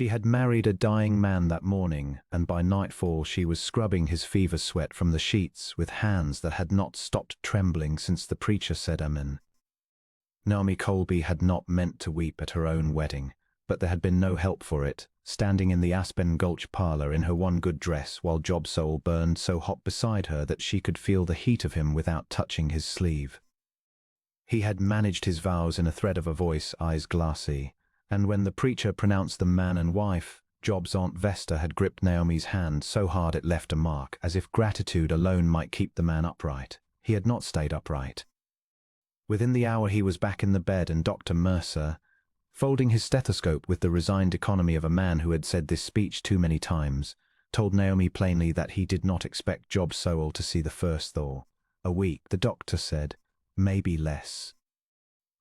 She had married a dying man that morning, and by nightfall she was scrubbing his fever sweat from the sheets with hands that had not stopped trembling since the preacher said Amen. Naomi Colby had not meant to weep at her own wedding, but there had been no help for it, standing in the Aspen Gulch parlor in her one good dress while Job Sowell burned so hot beside her that she could feel the heat of him without touching his sleeve. He had managed his vows in a thread of a voice, eyes glassy, and when the preacher pronounced them man and wife, Job's Aunt Vesta had gripped Naomi's hand so hard it left a mark, as if gratitude alone might keep the man upright. He had not stayed upright. Within the hour he was back in the bed, and Dr. Mercer, folding his stethoscope with the resigned economy of a man who had said this speech too many times, told Naomi plainly that he did not expect Job Sowell to see the first thaw. A week, the doctor said, maybe less.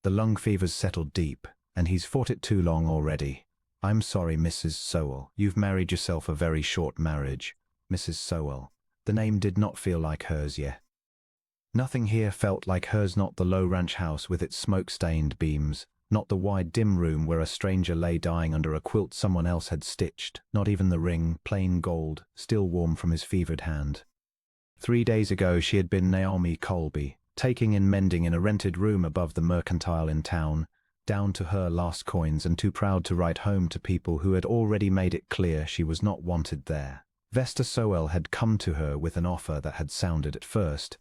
The lung fever's settled deep, and he's fought it too long already. I'm sorry, Mrs. Sowell, you've married yourself a very short marriage. Mrs. Sowell. The name did not feel like hers yet. Nothing here felt like hers, not the low ranch house with its smoke-stained beams, not the wide dim room where a stranger lay dying under a quilt someone else had stitched, not even the ring, plain gold, still warm from his fevered hand. 3 days ago she had been Naomi Colby, taking in mending in a rented room above the mercantile in town, down to her last coins and too proud to write home to people who had already made it clear she was not wanted there. Vesta Sowell had come to her with an offer that had sounded at first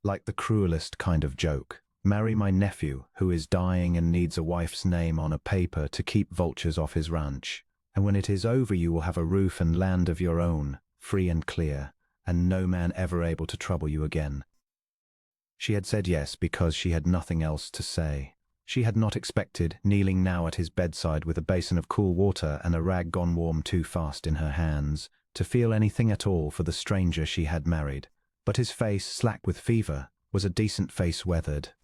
like the cruelest kind of joke. Marry my nephew, who is dying and needs a wife's name on a paper to keep vultures off his ranch. And when it is over you will have a roof and land of your own, free and clear, and no man ever able to trouble you again. She had said yes because she had nothing else to say. She had not expected, kneeling now at his bedside with a basin of cool water and a rag gone warm too fast in her hands, to feel anything at all for the stranger she had married. But his face, slack with fever, was a decent face, weathered,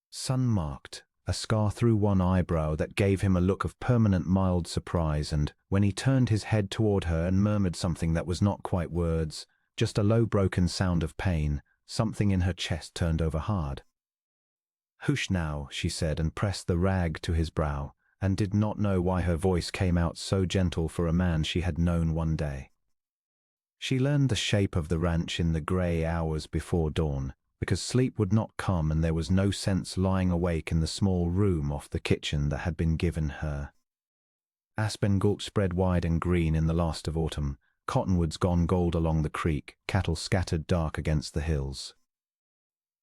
sun-marked, a scar through one eyebrow that gave him a look of permanent mild surprise, and when he turned his head toward her and murmured something that was not quite words, just a low broken sound of pain, something in her chest turned over hard. "Hush now," she said, and pressed the rag to his brow, and did not know why her voice came out so gentle for a man she had known one day. She learned the shape of the ranch in the grey hours before dawn, because sleep would not come and there was no sense lying awake in the small room off the kitchen that had been given her. Aspen Gulch spread wide and green in the last of autumn, cottonwoods gone gold along the creek, cattle scattered dark against the hills.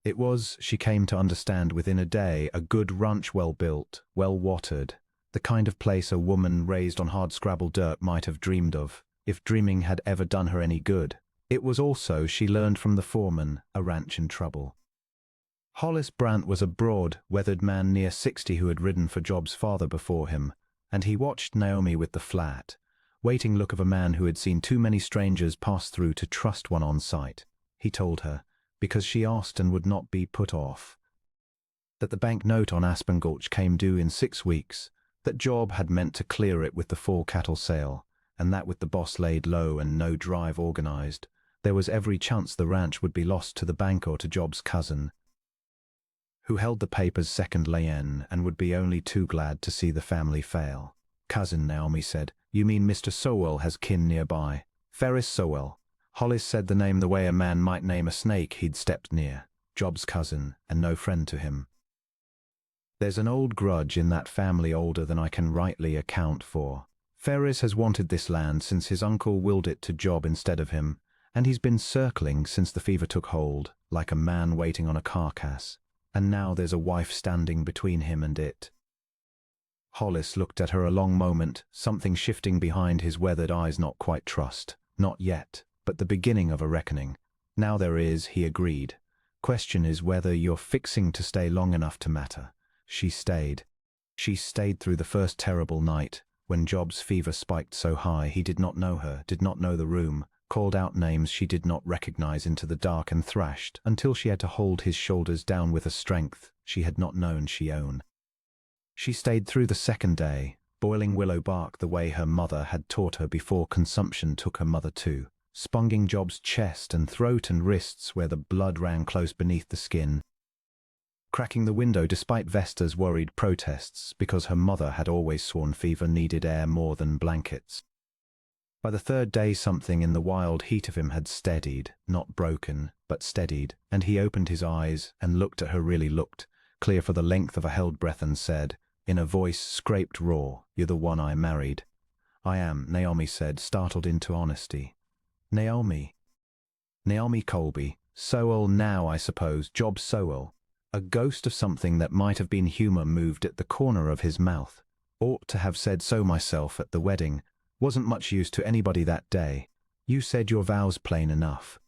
It was, she came to understand within a day, a good ranch, well built, well watered, the kind of place a woman raised on hard-scrabble dirt might have dreamed of, if dreaming had ever done her any good. It was also, she learned from the foreman, a ranch in trouble. Hollis Brandt was a broad, weathered man near 60 who had ridden for Job's father before him, and he watched Naomi with the flat, waiting look of a man who had seen too many strangers pass through to trust one on sight. He told her, because she asked and would not be put off, that the bank note on Aspen Gulch came due in 6 weeks, that Job had meant to clear it with the fall cattle sale, and that with the boss laid low and no drive organized, there was every chance the ranch would be lost to the bank or to Job's cousin, who held the papers second lien and would be only too glad to see the family fail. "Cousin," Naomi said. "You mean Mr. Sowell has kin nearby?" "Ferris Sowell." Hollis said the name the way a man might name a snake he'd stepped near. Job's cousin, and no friend to him. "There's an old grudge in that family older than I can rightly account for. Ferris has wanted this land since his uncle willed it to Job instead of him, and he's been circling since the fever took hold, like a man waiting on a carcass, and now there's a wife standing between him and it." Hollis looked at her a long moment, something shifting behind his weathered eyes, not quite trust, not yet, but the beginning of a reckoning. "Now there is," he agreed. "Question is whether you're fixing to stay long enough to matter." She stayed. She stayed through the first terrible night, when Job's fever spiked so high he did not know her, did not know the room, called out names she did not recognize into the dark and thrashed until she had to hold his shoulders down with a strength she had not known she owned. She stayed through the second day, boiling willow bark the way her mother had taught her before consumption took her mother too, sponging Job's chest and throat and wrists where the blood ran close beneath the skin, cracking the window despite Vesta's worried protests because her mother had always sworn fever needed air more than blankets. By the third day something in the wild heat of him had steadied, not broken, but steadied, and he opened his eyes and looked at her, really looked, clear for the length of a held breath, and said, in a voice scraped raw, "You're the one I married." "I am," Naomi said, startled into honesty. "Naomi." "Naomi Colby. Sowell now, I suppose, Job Sowell." A ghost of something that might have been humor moved at the corner of his mouth. "Ought to have said so myself at the wedding. Wasn't much use to anybody that day. You said your vows plain enough."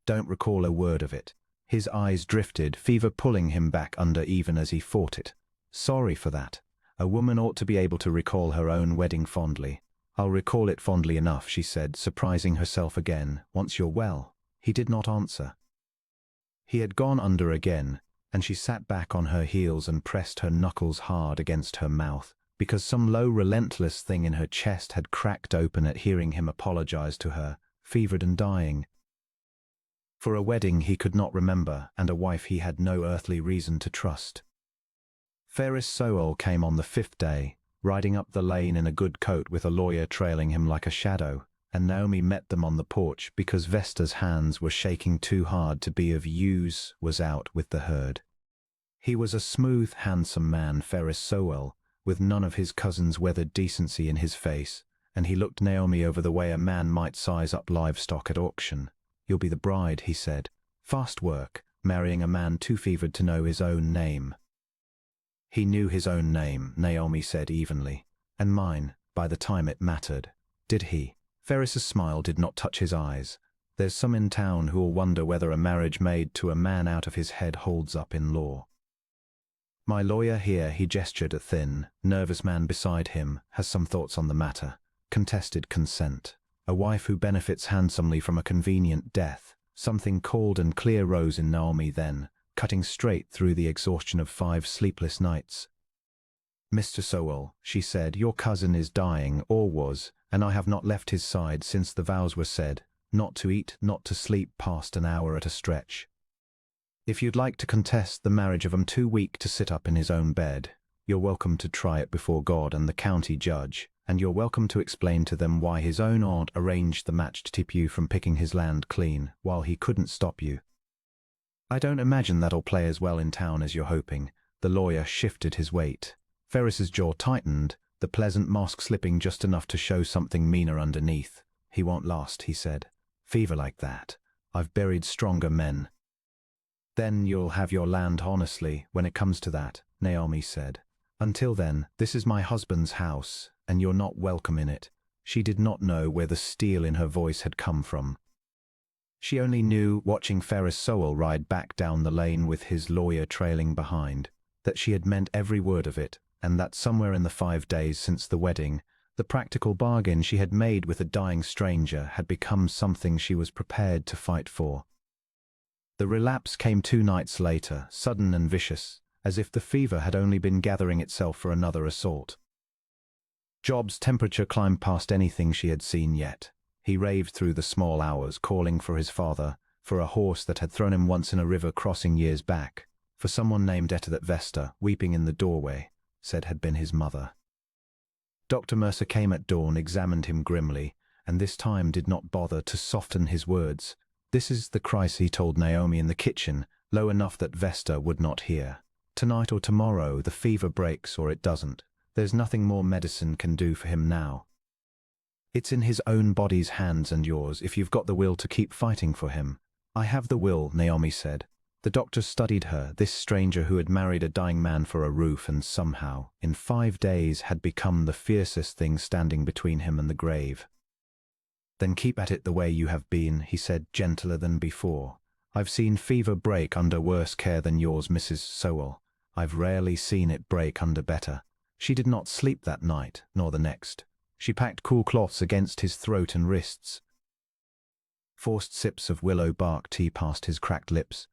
"Don't recall a word of it." His eyes drifted, fever pulling him back under even as he fought it. "Sorry for that. A woman ought to be able to recall her own wedding fondly." "I'll recall it fondly enough," she said, surprising herself again. "Once you're well." He did not answer. He had gone under again, and she sat back on her heels and pressed her knuckles hard against her mouth, because some low, relentless thing in her chest had cracked open at hearing him apologize to her, fevered and dying. For a wedding he could not remember, and a wife he had no earthly reason to trust. Ferris Sowell came on the 5th day, riding up the lane in a good coat with a lawyer trailing him like a shadow, and Naomi met them on the porch because Vesta's hands were shaking too hard to be of use, was out with the herd. He was a smooth, handsome man, Ferris Sowell, with none of his cousin's weathered decency in his face, and he looked Naomi over the way a man might size up livestock at auction. "You'll be the bride," he said. "Fast work, marrying a man too fevered to know his own name." He knew his own name, Naomi said evenly, and mine, by the time it mattered. Did he? Ferris's smile did not touch his eyes. There's some in town who'll wonder whether a marriage made to a man out of his head holds up in law. My lawyer here, he gestured a thin, nervous man beside him, has some thoughts on the matter. Contested consent. A wife who benefits handsomely from a convenient death. Something cold and clear rose in Naomi then, cutting straight through the exhaustion of 5 sleepless nights. "Mr. Sowell," she said, "your cousin is dying, or was, and I have not left his side since the vows were said, not to eat, not to sleep past an hour at a stretch. If you'd like to contest the marriage of 'em too weak to sit up in his own bed, you're welcome to try it before God and the county judge, and you're welcome to explain to them why his own aunt arranged the match to keep you from picking his land clean, while he couldn't stop you. I don't imagine that'll play as well in town as you're hoping." The lawyer shifted his weight. Ferris's jaw tightened, the pleasant mask slipping just enough to show something meaner underneath. "He won't last," he said. "Fever like that. I've buried stronger men." "Then you'll have your land honestly, when it comes to that," Naomi said. "Until then, this is my husband's house, and you're not welcome in it." She did not know where the steel in her voice had come from. She only knew, watching Ferris Sowell ride back down the lane with his lawyer trailing behind, that she had meant every word of it, and that somewhere in the 5 days since the wedding, the practical bargain she had made with a dying stranger had become something she was prepared to fight for. The relapse came 2 nights later, sudden and vicious, as if the fever had only been gathering itself for another assault. Job's temperature climbed past anything she had seen yet. He raved through the small hours, calling for his father, for a horse that had thrown him once in a river crossing years back, for someone named Etta that Vesta, weeping in the doorway, said had been his mother. Dr. Mercer came at dawn, examined him grimly, and this time did not bother to soften his words. "This is the crisis," he told Naomi in the kitchen, low enough that Vesta would not hear. "Tonight or tomorrow the fever breaks or it doesn't. There's nothing more medicine can do for him now. It's in his own body's hands and yours if you've got the will to keep fighting for him." "I have the will," Naomi said. The doctor studied her, this stranger who had married a dying man for a roof and somehow, in 5 days, had become the fiercest thing standing between him and the grave. "Then keep at it the way you have been," he said, gentler than before. "I've seen fever break under worse care than yours, Mrs. Sowell. I've rarely seen it break under better." She did not sleep that night, nor the next. She packed cool cloths against his throat and wrists, forced sips of willow bark tea past his cracked lips,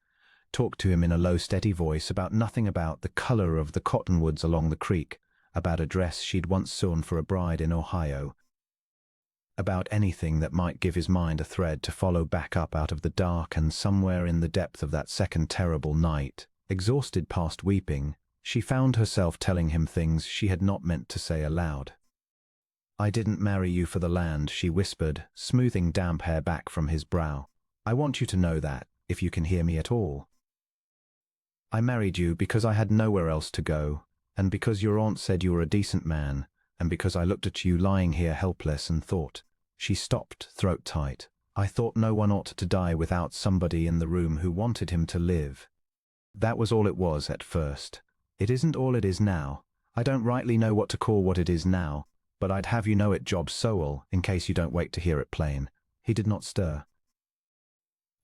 talked to him in a low, steady voice about nothing, about the color of the cottonwoods along the creek, about a dress she'd once sewn for a bride in Ohio, about anything that might give his mind a thread to follow back up out of the dark, and somewhere in the depth of that second terrible night, Exhausted past weeping, she found herself telling him things she had not meant to say aloud. "I didn't marry you for the land," she whispered, smoothing damp hair back from his brow. "I want you to know that, if you can hear me at all. I married you because I had nowhere else to go, and because your aunt said you were a decent man, and because I looked at you lying here helpless and thought—" She stopped, throat tight. "I thought no one ought to die without somebody in the room who wanted him to live. That was all it was at first. It isn't all it is now. I don't rightly know what to call what it is now, but I'd have you know it, Job Sowell, in case you don't wait to hear it plain." He did not stir.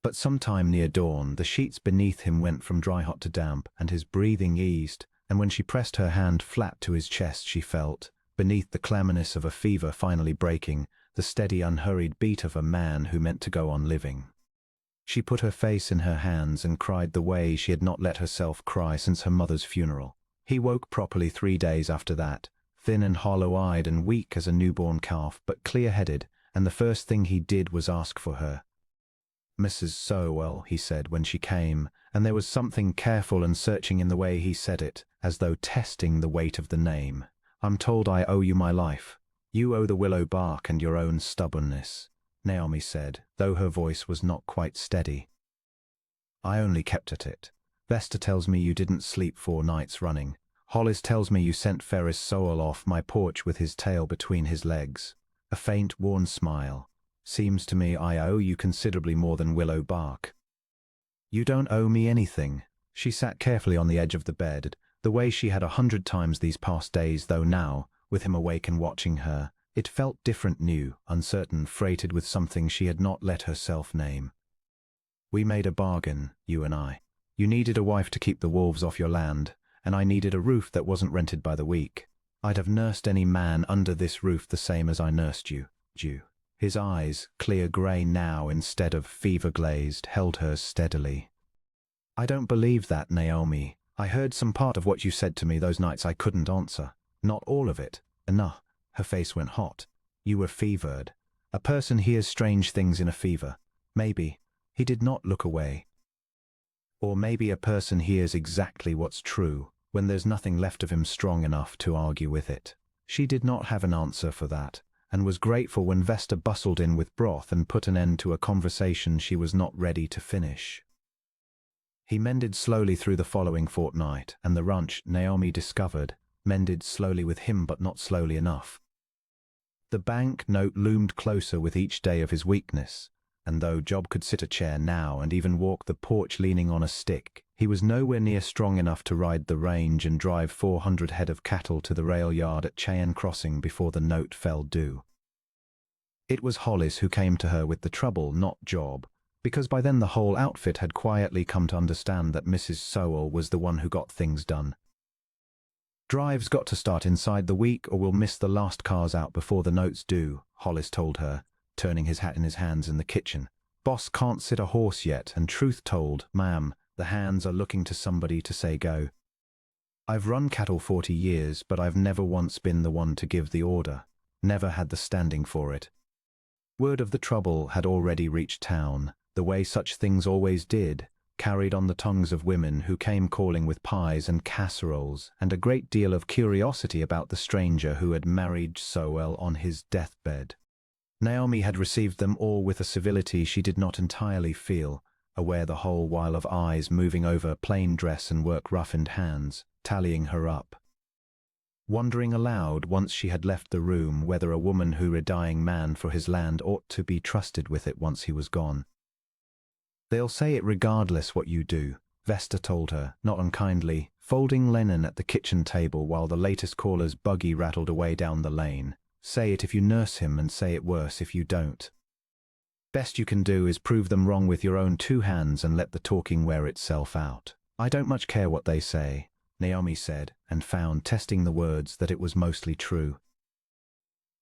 But sometime near dawn, the sheets beneath him went from dry-hot to damp, and his breathing eased, and when she pressed her hand flat to his chest, she felt, beneath the clamminess of a fever finally breaking, the steady, unhurried beat of a man who meant to go on living. She put her face in her hands and cried the way she had not let herself cry since her mother's funeral. He woke properly 3 days after that, thin and hollow-eyed and weak as a newborn calf, but clear-headed, and the first thing he did was ask for her. "Mrs. Sowell," he said when she came, and there was something careful and searching in the way he said it, as though testing the weight of the name. "I'm told I owe you my life. You owe the willow bark and your own stubbornness," Naomi said, though her voice was not quite steady. "I only kept at it. Vesta tells me you didn't sleep 4 nights running. Hollis tells me you sent Ferris Sowell off my porch with his tail between his legs." A faint, worn smile. "Seems to me I owe you considerably more than willow bark." "You don't owe me anything." She sat carefully on the edge of the bed, the way she had 100 times these past days, though now, with him awake and watching her, it felt different, new, uncertain, freighted with something she had not let herself name. "We made a bargain, you and I. You needed a wife to keep the wolves off your land, and I needed a roof that wasn't rented by the week. I'd have nursed any man under this roof the same as I nursed you, Jew." His eyes, clear grey now instead of fever-glazed, held hers steadily. "I don't believe that, Naomi. I heard some part of what you said to me those nights I couldn't answer. Not all of it. Enough." Her face went hot. "You were fevered. A person hears strange things in a fever. Maybe." He did not look away. "Or maybe a person hears exactly what's true, when there's nothing left of him strong enough to argue with it." She did not have an answer for that, and was grateful when Vesta bustled in with broth and put an end to a conversation she was not ready to finish. He mended slowly through the following fortnight, and the ranch, Naomi discovered, mended slowly with him, but not slowly enough. The bank note loomed closer with each day of his weakness, and though Job could sit a chair now and even walk the porch leaning on a stick, he was nowhere near strong enough to ride the range and drive 400 head of cattle to the rail yard at Cheyenne Crossing before the note fell due. It was Hollis who came to her with the trouble, not Job, because by then the whole outfit had quietly come to understand that Mrs. Sowell was the one who got things done. "Drive's got to start inside the week or we'll miss the last cars out before the note's due," Hollis told her, turning his hat in his hands in the kitchen. "Boss can't sit a horse yet, and truth told, ma'am, the hands are looking to somebody to say go. I've run cattle 40 years, but I've never once been the one to give the order, never had the standing for it." Word of the trouble had already reached town, the way such things always did, carried on the tongues of women who came calling with pies and casseroles, and a great deal of curiosity about the stranger who had married Sowell on his deathbed. Naomi had received them all with a civility she did not entirely feel, aware the whole while of eyes moving over plain dress and work-roughened hands, tallying her up. Wondering aloud, once she had left the room, whether a woman who a dying man for his land ought to be trusted with it once he was gone. "They'll say it regardless what you do," Vesta told her, not unkindly, folding linen at the kitchen table while the latest caller's buggy rattled away down the lane. "Say it if you nurse him, and say it worse if you don't. Best you can do is prove them wrong with your own 2 hands and let the talking wear itself out." "I don't much care what they say," Naomi said, and found, testing the words, that it was mostly true.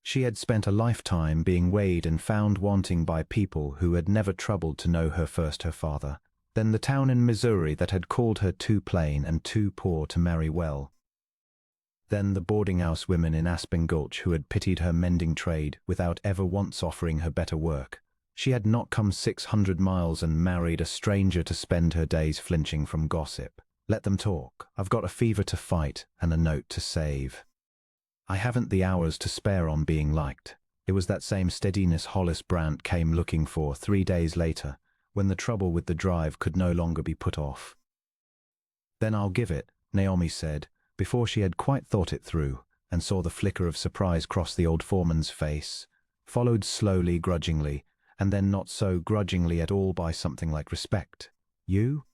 She had spent a lifetime being weighed and found wanting by people who had never troubled to know her, first her father, then the town in Missouri that had called her too plain and too poor to marry well. Then the boarding-house women in Aspen Gulch who had pitied her mending trade without ever once offering her better work. She had not come 600 miles and married a stranger to spend her days flinching from gossip. Let them talk. I've got a fever to fight and a note to save. I haven't the hours to spare on being liked. It was that same steadiness Hollis Brandt came looking for 3 days later, when the trouble with the drive could no longer be put off. Then I'll give it, Naomi said, before she had quite thought it through, and saw the flicker of surprise cross the old foreman's face, followed slowly, grudgingly, and then not so grudgingly at all by something like respect. You?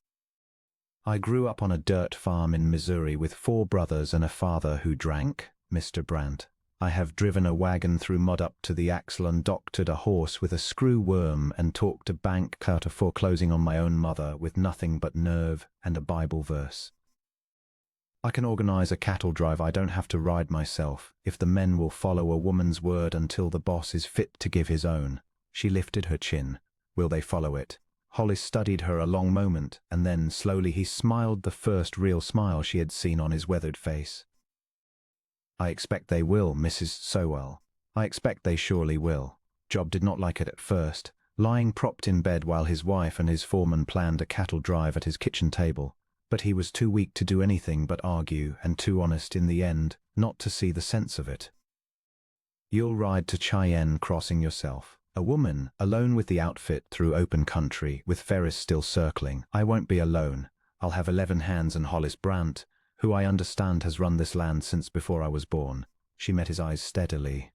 I grew up on a dirt farm in Missouri with 4 brothers and a father who drank, Mr. Brandt. I have driven a wagon through mud up to the axle and doctored a horse with a screw worm and talked a bank clerk foreclosing on my own mother with nothing but nerve and a Bible verse. I can organize a cattle drive I don't have to ride myself if the men will follow a woman's word until the boss is fit to give his own. She lifted her chin. Will they follow it? Hollis studied her a long moment, and then slowly he smiled, the first real smile she had seen on his weathered face. I expect they will, Mrs. Sowell. I expect they surely will. Job did not like it at first, lying propped in bed while his wife and his foreman planned a cattle drive at his kitchen table, but he was too weak to do anything but argue and too honest in the end not to see the sense of it. You'll ride to Cheyenne Crossing yourself. A woman, alone with the outfit through open country, with Ferris still circling. I won't be alone. I'll have 11 hands and Hollis Brandt, who I understand has run this land since before I was born. She met his eyes steadily.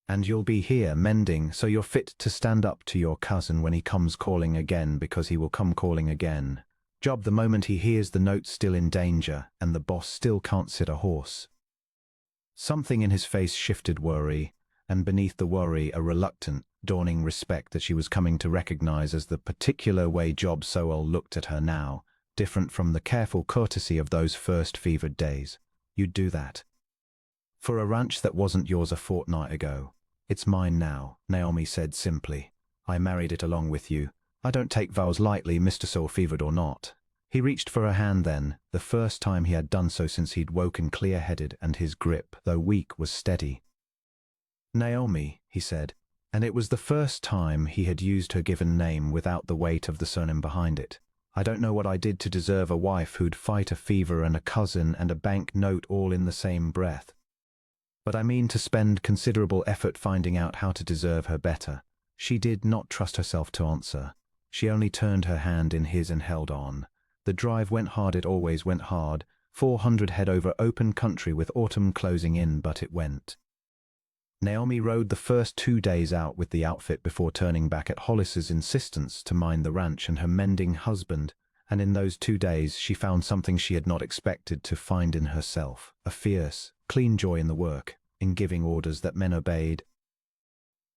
And you'll be here mending so you're fit to stand up to your cousin when he comes calling again, because he will come calling again. Job, the moment he hears the note's still in danger and the boss still can't sit a horse. Something in his face shifted worry, and beneath the worry a reluctant, dawning respect that she was coming to recognize as the particular way Job Sowell looked at her now, different from the careful courtesy of those first fevered days. You'd do that. For a ranch that wasn't yours a fortnight ago. It's mine now, Naomi said simply. I married it along with you. I don't take vows lightly, Mr. Sowell, fevered or not. He reached for her hand then, the first time he had done so since he'd woken clear-headed, and his grip, though weak, was steady. Naomi, he said, and it was the first time he had used her given name without the weight of the surname behind it. I don't know what I did to deserve a wife who'd fight a fever and a cousin and a bank note all in the same breath. But I mean to spend considerable effort finding out how to deserve her better. She did not trust herself to answer. She only turned her hand in his and held on. The drive went hard, it always went hard. 400 head over open country with autumn closing in, but it went. Naomi rode the first 2 days out with the outfit before turning back at Hollis's insistence to mind the ranch and her mending husband, and in those 2 days she found something she had not expected to find in herself, a fierce, clean joy in the work, in giving orders that men obeyed,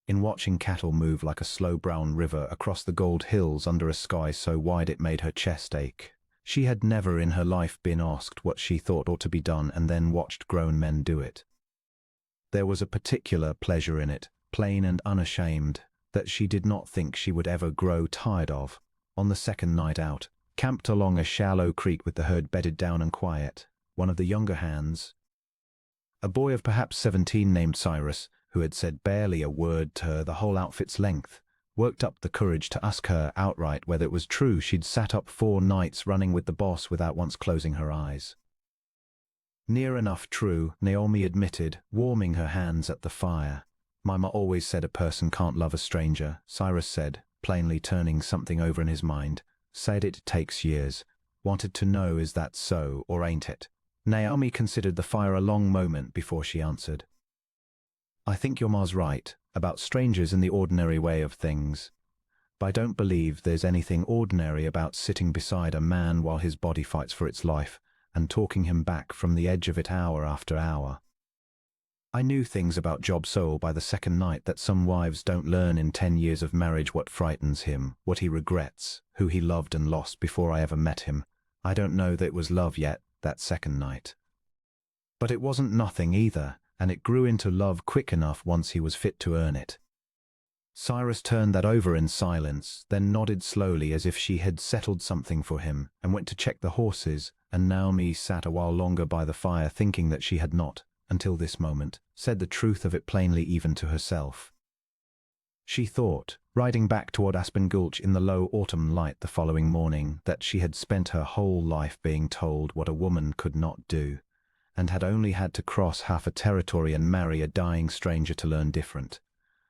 in watching cattle move like a slow brown river across the gold hills under a sky so wide it made her chest ache. She had never in her life been asked what she thought ought to be done and then watched grown men do it. There was a particular pleasure in it, plain and unashamed, that she did not think she would ever grow tired of. On the second night out, camped along a shallow creek with the herd bedded down and quiet, one of the younger hands, a boy of perhaps 17 named Cyrus, who had said barely a word to her the whole outfit's length, worked up the courage to ask her outright whether it was true she'd sat up 4 nights running with the boss without once closing her eyes. Near enough true, Naomi admitted, warming her hands at the fire. Mama always said a person can't love a stranger, Cyrus said, plainly turning something over in his mind. Said it takes years. Wanted to know, is that so, or ain't it? Naomi considered the fire a long moment before she answered. I think your ma's right, about strangers in the ordinary way of things. But I don't believe there's anything ordinary about sitting beside a man while his body fights for its life, and talking him back from the edge of it hour after hour. I knew things about Job Sowell by the second night that some wives don't learn in 10 years of marriage: what frightens him, what he regrets, who he loved and lost before I ever met him. I don't know that it was love yet, that second night. But it wasn't nothing either, and it grew into love quick enough once he was fit to earn it. Cyrus turned that over in silence, then nodded slowly as if she had settled something for him, and went to check the horses, and Naomi sat a while longer by the fire thinking that she had not, until this moment, said the truth of it plainly even to herself. She thought, riding back toward Aspen Gulch in the low autumn light the following morning, that she had spent her whole life being told what a woman could not do, and had only had to cross half a territory and marry a dying stranger to learn different.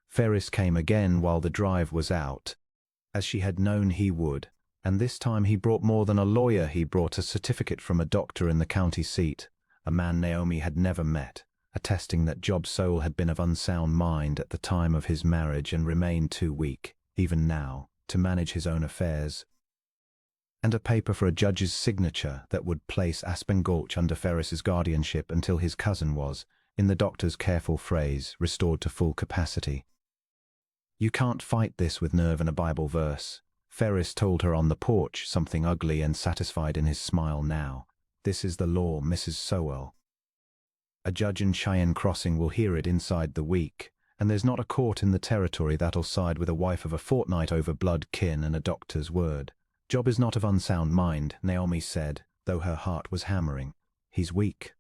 Ferris came again while the drive was out, as she had known he would, and this time he brought more than a lawyer. He brought a certificate from a doctor in the county seat, a man Naomi had never met, attesting that Job Sowell had been of unsound mind at the time of his marriage and remained too weak, even now, to manage his own affairs, and a paper for a judge's signature that would place Aspen Gulch under Ferris's guardianship until his cousin was, in the doctor's careful phrase, restored to full capacity. "You can't fight this with nerve and a Bible verse," Ferris told her on the porch, something ugly and satisfied in his smile now. "This is the law, Mrs. Sowell. A judge in Cheyenne Crossing will hear it inside the week, and there's not a court in the territory that'll side with a wife of a fortnight over blood kin and a doctor's word. Job is not of unsound mind," Naomi said, though her heart was hammering. "He's weak.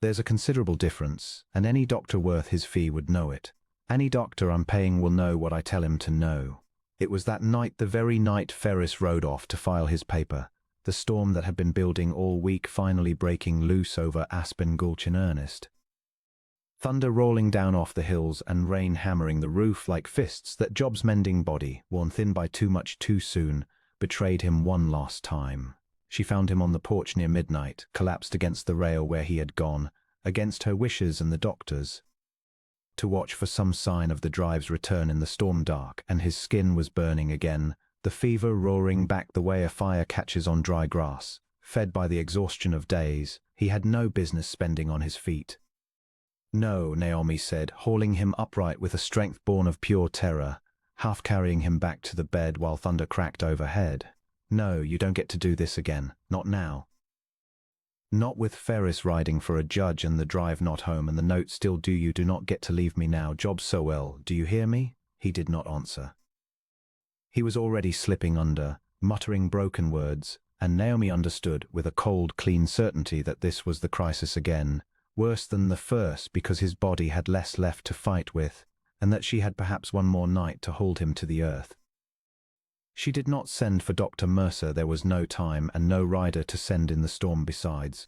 There's a considerable difference, and any doctor worth his fee would know it. Any doctor I'm paying will know what I tell him to know." It was that night, the very night Ferris rode off to file his paper, the storm that had been building all week finally breaking loose over Aspen Gulch in earnest. Thunder rolling down off the hills and rain hammering the roof like fists that Job's mending body, worn thin by too much too soon, betrayed him one last time. She found him on the porch near midnight, collapsed against the rail where he had gone, against her wishes and the doctor's, to watch for some sign of the drive's return in the storm dark, and his skin was burning again, the fever roaring back the way a fire catches on dry grass. Fed by the exhaustion of days, he had no business spending on his feet. "No," Naomi said, hauling him upright with a strength born of pure terror, half carrying him back to the bed while thunder cracked overhead. "No, you don't get to do this again. Not now. Not with Ferris riding for a judge and the drive not home and the note still due. You do not get to leave me now, Job Sowell. Do you hear me?" He did not answer. He was already slipping under, muttering broken words, and Naomi understood with a cold, clean certainty that this was the crisis again, worse than the first because his body had less left to fight with, and that she had perhaps one more night to hold him to the earth. She did not send for Dr. Mercer. There was no time and no rider to send in the storm besides.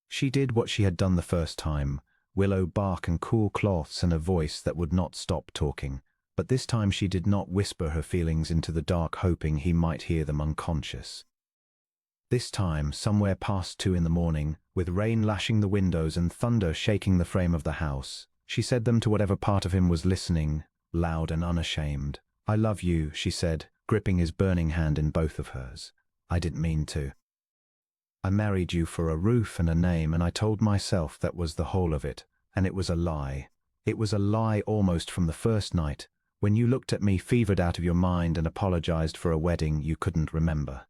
She did what she had done the first time, willow bark and cool cloths and a voice that would not stop talking, but this time she did not whisper her feelings into the dark hoping he might hear them unconscious. This time, somewhere past 2 in the morning, with rain lashing the windows and thunder shaking the frame of the house, she said them to whatever part of him was listening, loud and unashamed. "I love you," she said, gripping his burning hand in both of hers. "I didn't mean to. I married you for a roof and a name, and I told myself that was the whole of it, and it was a lie. It was a lie almost from the first night, when you looked at me fevered out of your mind and apologized for a wedding you couldn't remember.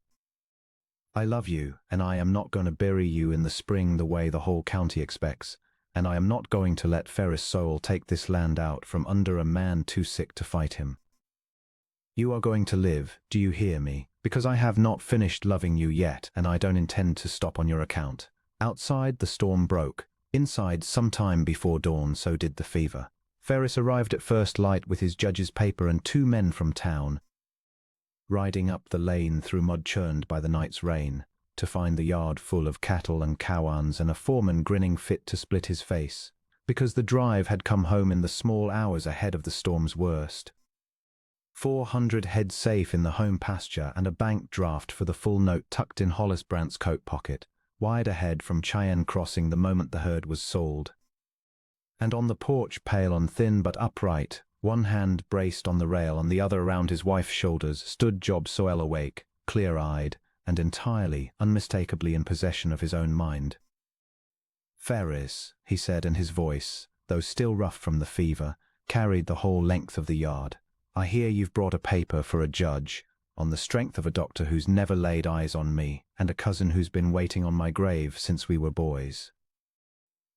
I love you, and I am not going to bury you in the spring the way the whole county expects, and I am not going to let Ferris Sowell take this land out from under a man too sick to fight him. You are going to live, do you hear me? Because I have not finished loving you yet, and I don't intend to stop on your account." Outside, the storm broke. Inside, some time before dawn, so did the fever. Ferris arrived at first light with his judge's paper and 2 men from town, riding up the lane through mud churned by the night's rain, to find the yard full of cattle and cowans and a foreman grinning fit to split his face, because the drive had come home in the small hours ahead of the storm's worst. 400 head safe in the home pasture and a bank draft for the full note tucked in Hollis Brandt's coat pocket, wide ahead from Cheyenne Crossing the moment the herd was sold. And on the porch, pale and thin but upright, one hand braced on the rail and the other around his wife's shoulders, stood Job Sowell, awake, clear-eyed, and entirely, unmistakably in possession of his own mind. "Ferris," he said, and his voice, though still rough from the fever, carried the whole length of the yard. "I hear you've brought a paper for a judge, on the strength of a doctor who's never laid eyes on me, and a cousin who's been waiting on my grave since we were boys."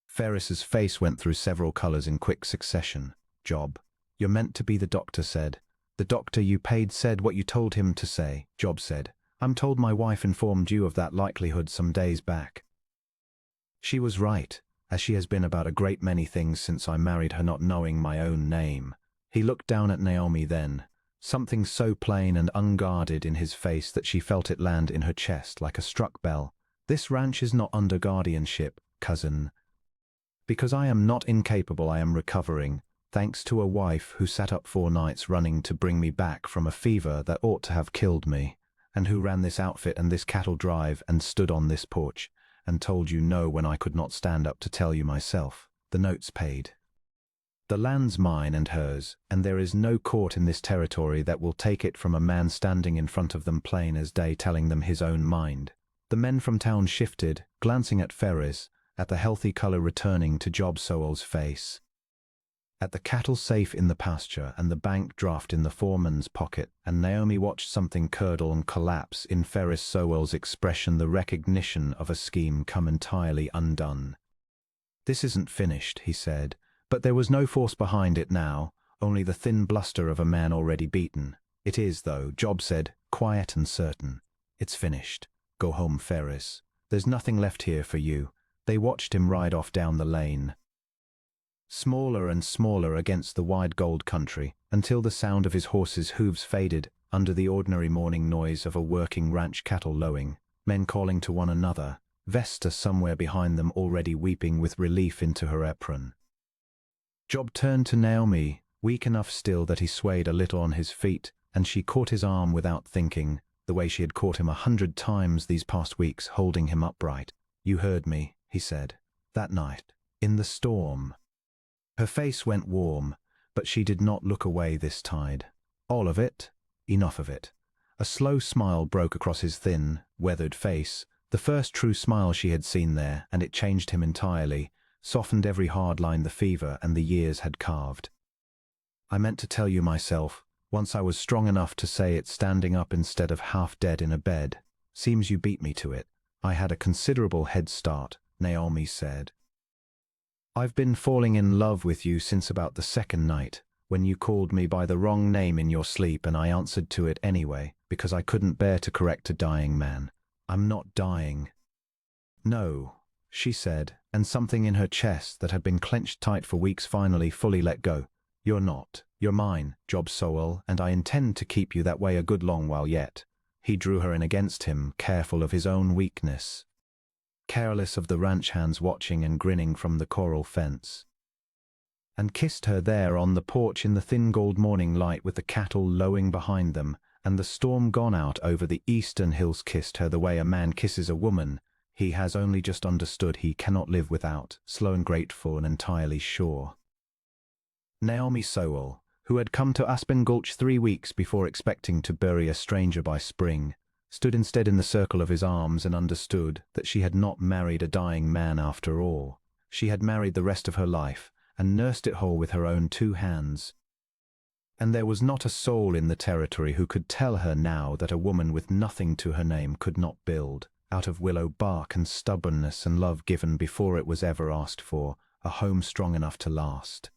Ferris's face went through several colors in quick succession. "Job, you're meant to be," the doctor said. "The doctor you paid said what you told him to say," Job said. "I'm told my wife informed you of that likelihood some days back." She was right, as she has been about a great many things since I married her, not knowing my own name. He looked down at Naomi then, something so plain and unguarded in his face that she felt it land in her chest like a struck bell. This ranch is not under guardianship, cousin. Because I am not incapable, I am recovering, thanks to a wife who sat up 4 nights running to bring me back from a fever that ought to have killed me, and who ran this outfit and this cattle drive and stood on this porch and told you no when I could not stand up to tell you myself. The note's paid. The land's mine and hers, and there is no court in this territory that will take it from a man standing in front of them plain as day telling them his own mind. The men from town shifted, glancing at Ferris, at the healthy color returning to Job Sowell's face, at the cattle safe in the pasture and the bank draft in the foreman's pocket, and Naomi watched something curdle and collapse in Ferris Sowell's expression, the recognition of a scheme come entirely undone. "This isn't finished," he said. But there was no force behind it now, only the thin bluster of a man already beaten. "It is, though," Job said, quiet and certain. "It's finished. Go home, Ferris. There's nothing left here for you." They watched him ride off down the lane, smaller and smaller against the wide gold country, until the sound of his horse's hooves faded under the ordinary morning noise of a working ranch cattle lowing, men calling to one another, Vesta somewhere behind them already weeping with relief into her apron. Job turned to Naomi, weak enough still that he swayed a little on his feet, and she caught his arm without thinking, the way she had caught him 100 times these past weeks, holding him upright. "You heard me," he said. "That night, in the storm." Her face went warm, but she did not look away this tide. "All of it? Enough of it." A slow smile broke across his thin, weathered face, the first true smile she had seen there, and it changed him entirely, softened every hard line the fever and the years had carved. "I meant to tell you myself, once I was strong enough to say it standing up instead of half dead in a bed. Seems you beat me to it." "I had a considerable head start," Naomi said. "I've been falling in love with you since about the second night, when you called me by the wrong name in your sleep and I answered to it anyway, because I couldn't bear to correct a dying man. I'm not dying." "No," she said, and something in her chest that had been clenched tight for weeks finally fully let go. "You're not. You're mine, Job Sowell, and I intend to keep you that way a good long while yet." He drew her in against him, careful of his own weakness, careless of the ranch hands watching and grinning from the coral fence, and kissed her there on the porch in the thin gold morning light with the cattle lowing behind them and the storm gone out over the eastern hills. Kissed her the way a man kisses a woman he has only just understood he cannot live without, slow and grateful and entirely sure. Naomi Sowell, who had come to Aspen Gulch 3 weeks before expecting to bury a stranger by spring, stood instead in the circle of his arms and understood that she had not married a dying man after all. She had married the rest of her life and nursed it whole with her own 2 hands. And there was not a soul in the territory who could tell her now that a woman with nothing to her name could not build, out of willow bark and stubbornness and love given before it was ever asked for, a home strong enough to last.